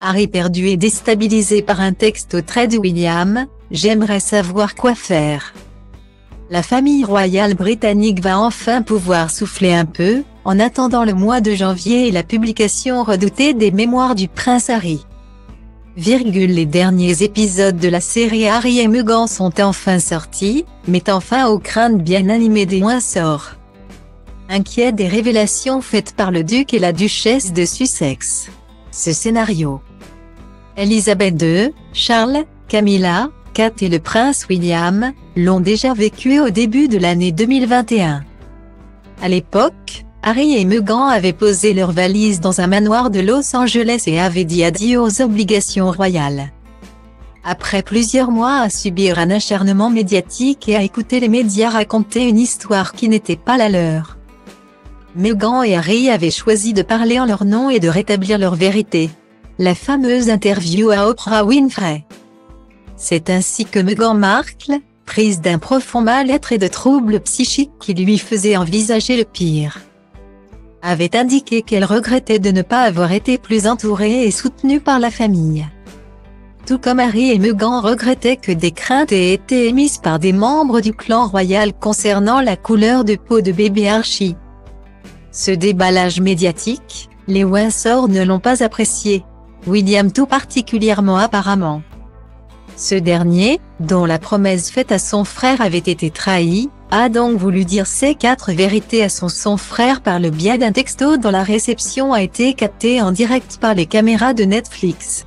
Harry perdu et déstabilisé par un texto très de William, « J'aimerais savoir quoi faire ». La famille royale britannique va enfin pouvoir souffler un peu, en attendant le mois de janvier et la publication redoutée des mémoires du prince Harry. Les derniers épisodes de la série Harry et Meghan sont enfin sortis, mettant fin aux craintes bien animées des Windsor. Inquiets des révélations faites par le duc et la duchesse de Sussex. Ce scénario. Elisabeth II, Charles, Camilla, Kate et le prince William, l'ont déjà vécu au début de l'année 2021. À l'époque, Harry et Meghan avaient posé leurs valises dans un manoir de Los Angeles et avaient dit adieu aux obligations royales. Après plusieurs mois à subir un acharnement médiatique et à écouter les médias raconter une histoire qui n'était pas la leur, Meghan et Harry avaient choisi de parler en leur nom et de rétablir leur vérité. La fameuse interview à Oprah Winfrey. C'est ainsi que Meghan Markle, prise d'un profond mal-être et de troubles psychiques qui lui faisaient envisager le pire, avait indiqué qu'elle regrettait de ne pas avoir été plus entourée et soutenue par la famille. Tout comme Harry et Meghan regrettaient que des craintes aient été émises par des membres du clan royal concernant la couleur de peau de bébé Archie. Ce déballage médiatique, les Windsor ne l'ont pas apprécié. William tout particulièrement apparemment. Ce dernier, dont la promesse faite à son frère avait été trahie, a donc voulu dire ces 4 vérités à son frère par le biais d'un texto dont la réception a été captée en direct par les caméras de Netflix.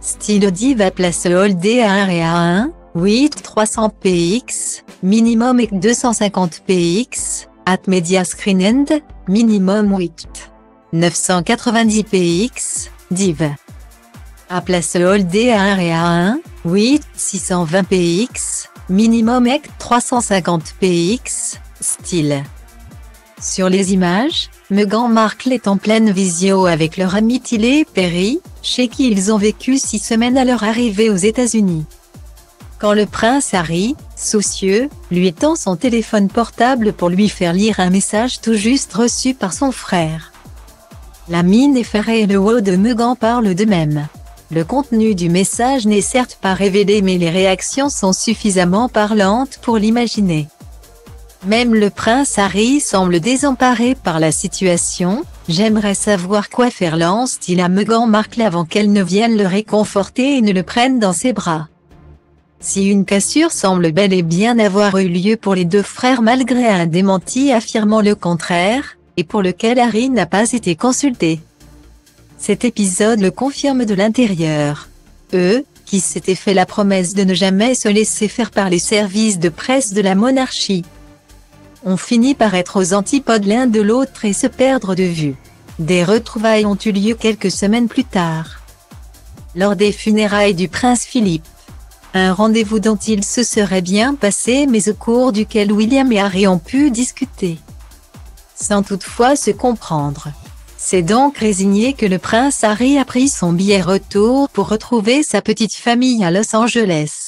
Style Diva place Holdé à 1 et à 1, 8 300 px, minimum et 250 px, at Media Screen End, minimum 8 990 px, div. À place Holdé à 1 et à 1, 8 620 px, minimum et 350 px, style. Sur les images, Meghan Markle est en pleine visio avec leur ami Tyler Perry, chez qui ils ont vécu 6 semaines à leur arrivée aux États-Unis. Quand le prince Harry, soucieux, lui tend son téléphone portable pour lui faire lire un message tout juste reçu par son frère. La mine effarée et le wow de Meghan parlent d'eux-mêmes. Le contenu du message n'est certes pas révélé mais les réactions sont suffisamment parlantes pour l'imaginer. Même le prince Harry semble désemparé par la situation. « J'aimerais savoir quoi faire » lance-t-il à Meghan Markle avant qu'elle ne vienne le réconforter et ne le prenne dans ses bras. Si une cassure semble bel et bien avoir eu lieu pour les 2 frères malgré un démenti affirmant le contraire, et pour lequel Harry n'a pas été consulté. Cet épisode le confirme de l'intérieur. Eux, qui s'étaient fait la promesse de ne jamais se laisser faire par les services de presse de la monarchie, ont fini par être aux antipodes l'un de l'autre et se perdre de vue. Des retrouvailles ont eu lieu quelques semaines plus tard, lors des funérailles du prince Philippe. Un rendez-vous dont il se serait bien passé mais au cours duquel William et Harry ont pu discuter, sans toutefois se comprendre. C'est donc résigné que le prince Harry a pris son billet retour pour retrouver sa petite famille à Los Angeles.